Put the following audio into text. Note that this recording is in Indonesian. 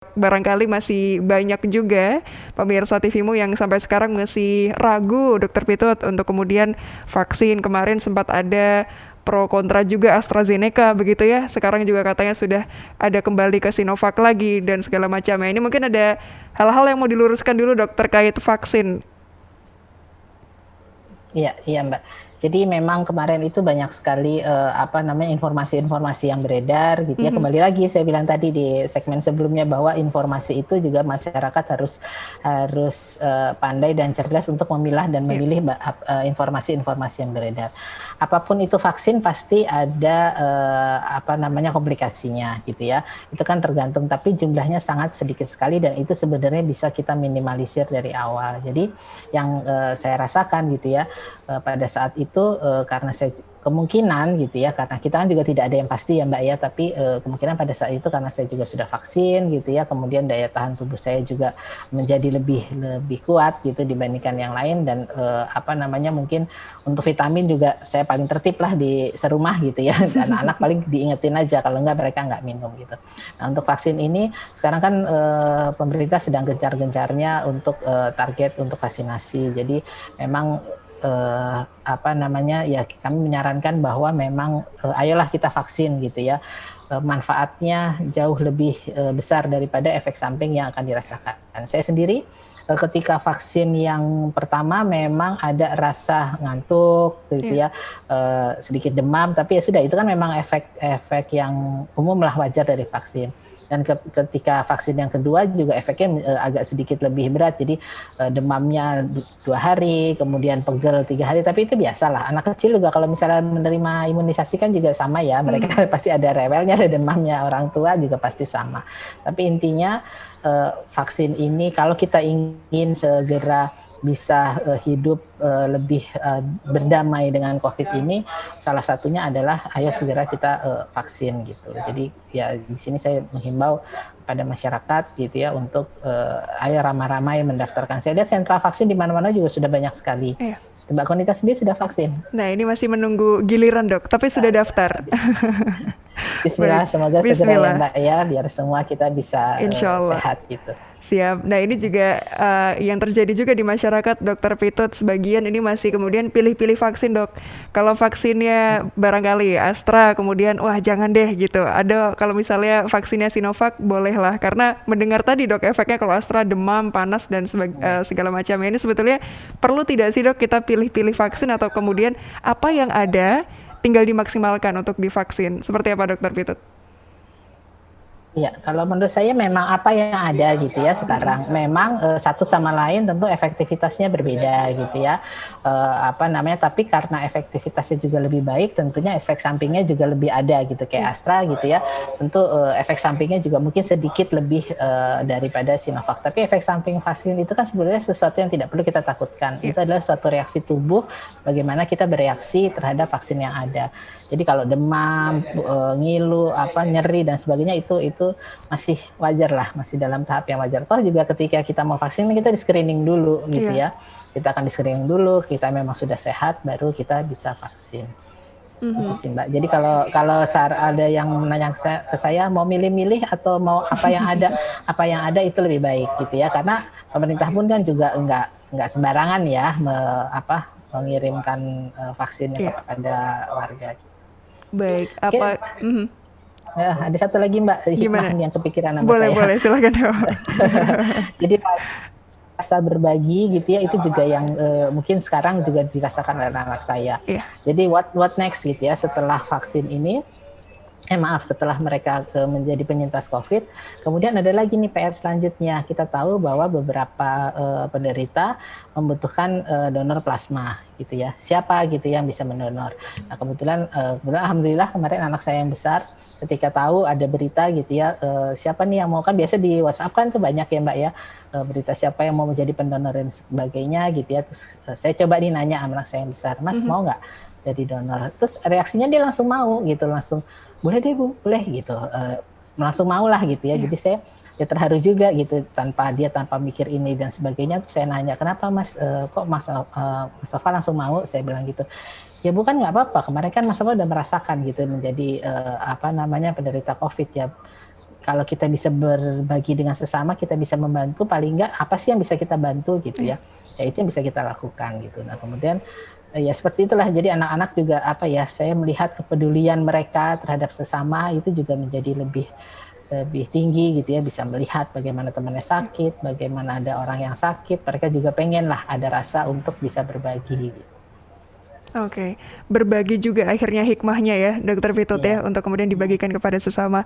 Barangkali masih banyak juga pemirsa TVmu yang sampai sekarang masih ragu, Dokter Pitut, untuk kemudian vaksin. Kemarin sempat ada pro kontra juga AstraZeneca begitu ya. Sekarang juga katanya sudah ada kembali ke Sinovac lagi dan segala macamnya. Ini mungkin ada hal-hal yang mau diluruskan dulu dok terkait vaksin. Iya, iya Mbak. Jadi memang kemarin itu banyak sekali apa namanya informasi-informasi yang beredar gitu ya. Mhm. Kembali lagi saya bilang tadi di segmen sebelumnya bahwa informasi itu juga masyarakat harus harus pandai dan cerdas untuk memilah dan Ya. memilih informasi-informasi yang beredar. Apapun itu vaksin pasti ada apa namanya komplikasinya gitu ya. Itu kan tergantung tapi jumlahnya sangat sedikit sekali dan itu sebenarnya bisa kita minimalisir dari awal. Jadi yang saya rasakan gitu ya pada saat itu karena saya kemungkinan gitu ya karena kita kan juga tidak ada yang pasti ya Mbak ya tapi kemungkinan pada saat itu karena saya juga sudah vaksin gitu ya kemudian daya tahan tubuh saya juga menjadi lebih lebih kuat gitu dibandingkan yang lain dan apa namanya mungkin untuk vitamin juga saya paling tertib lah di serumah gitu ya anak-anak paling diingetin aja kalau enggak mereka nggak minum gitu. Nah untuk vaksin ini sekarang kan pemerintah sedang gencar-gencarnya untuk target untuk vaksinasi jadi memang apa namanya ya kami menyarankan bahwa memang ayolah kita vaksin gitu ya manfaatnya jauh lebih besar daripada efek samping yang akan dirasakan. Saya sendiri ketika vaksin yang pertama memang ada rasa ngantuk gitu Ya. ya sedikit demam tapi ya sudah itu kan memang efek yang umum lah wajar dari vaksin dan ketika vaksin yang kedua juga efeknya agak sedikit lebih berat jadi demamnya 2 hari kemudian pegel 3 hari tapi itu biasalah anak kecil juga kalau misalnya menerima imunisasi kan juga sama ya mereka Mhm. pasti ada rewelnya ada demamnya orang tua juga pasti sama tapi intinya vaksin ini kalau kita ingin segera bisa hidup lebih berdamai dengan COVID ini, salah satunya adalah ayo segera kita vaksin gitu. Jadi ya di sini saya menghimbau pada masyarakat gitu ya untuk ayo ramai-ramai mendaftarkan. Saya lihat sentra vaksin di mana-mana juga sudah banyak sekali. Iya. Mbak Konita sendiri sudah vaksin? Nah, ini masih menunggu giliran, Dok, tapi sudah daftar. Baik, Bismillah, semoga segera ya bismillah. Mbak ya, biar semua kita bisa Insya Allah. sehat gitu. Siap. Nah, ini juga yang terjadi juga di masyarakat, Dokter Pitut, sebagian ini masih kemudian pilih-pilih vaksin, Dok. Kalau vaksinnya barangkali Astra, kemudian wah jangan deh gitu. Ada kalau misalnya vaksinnya Sinovac, bolehlah. Karena mendengar tadi, Dok, efeknya kalau Astra demam, panas dan segala macam. Ini sebetulnya perlu tidak sih, Dok, kita pilih-pilih vaksin atau kemudian apa yang ada tinggal dimaksimalkan untuk divaksin. Seperti apa, Dokter Pitut? Iya, kalau menurut saya memang apa yang ada gitu ya Mm-mm. sekarang, memang satu sama lain tentu efektivitasnya berbeda gitu ya, apa namanya, tapi karena efektivitasnya juga lebih baik, tentunya efek sampingnya juga lebih ada gitu, kayak Ya. Astra gitu ya, tentu efek sampingnya juga mungkin sedikit lebih daripada Sinovac. Tapi efek samping vaksin itu kan sebenarnya sesuatu yang tidak perlu kita takutkan. Ya. Itu adalah suatu reaksi tubuh, bagaimana kita bereaksi terhadap vaksin yang ada. Jadi kalau demam, ngilu, apa nyeri dan sebagainya itu masih wajar lah, masih dalam tahap yang wajar. Toh juga ketika kita mau vaksin kita di screening dulu gitu Iya. ya. Kita akan di screening dulu, kita memang sudah sehat baru kita bisa vaksin. Itu Mhm. sih Mbak. Jadi kalau kalau ada yang menanya ke saya mau milih-milih atau mau apa yang ada itu lebih baik gitu ya. Karena pemerintah pun kan juga enggak sembarangan ya mengirimkan vaksinnya Iya. kepada warga. Baik. Mungkin Apa? Mhm. ada satu lagi Mbak, hikmah Gimana? yang kepikiran sama Boleh, saya. boleh, silakan, Dok. Jadi rasa berbagi gitu ya, itu juga yang mungkin sekarang juga dirasakan oleh anak-anak saya. Iya. Jadi what next gitu ya setelah vaksin ini, setelah mereka menjadi penyintas COVID, kemudian ada lagi nih PR selanjutnya. Kita tahu bahwa beberapa penderita membutuhkan donor plasma gitu ya. Siapa gitu yang bisa mendonor? Nah kebetulan alhamdulillah kemarin anak saya yang besar ketika tahu ada berita gitu ya, siapa nih yang mau, kan biasa di WhatsApp kan tuh banyak ya Mbak ya, berita siapa yang mau menjadi pendonor dan sebagainya gitu ya. Terus saya coba nih nanya anak saya yang besar, Mas Mhm. mau nggak jadi donor? Terus reaksinya dia langsung mau gitu, langsung boleh deh Bu, boleh gitu, langsung mau lah gitu ya. Iya. Jadi saya ya terharu juga gitu tanpa mikir ini dan sebagainya. Terus saya nanya kenapa Mas, kok Mas Mustafa langsung mau, saya bilang gitu. Ya bukan nggak apa-apa, kemarin kan Mas Mustafa udah merasakan gitu menjadi penderita COVID ya. kalau kita bisa berbagi dengan sesama, kita bisa membantu, paling enggak apa sih yang bisa kita bantu gitu ya. Ya itu yang bisa kita lakukan gitu. Nah, kemudian ya seperti itulah. Jadi anak-anak juga apa ya, saya melihat kepedulian mereka terhadap sesama itu juga menjadi lebih lebih tinggi gitu ya, bisa melihat bagaimana temannya sakit, bagaimana ada orang yang sakit, mereka juga pengen lah ada rasa untuk bisa berbagi gitu. Oke, berbagi juga akhirnya hikmahnya ya, Dokter Pitut Iya. ya, untuk kemudian dibagikan kepada sesama.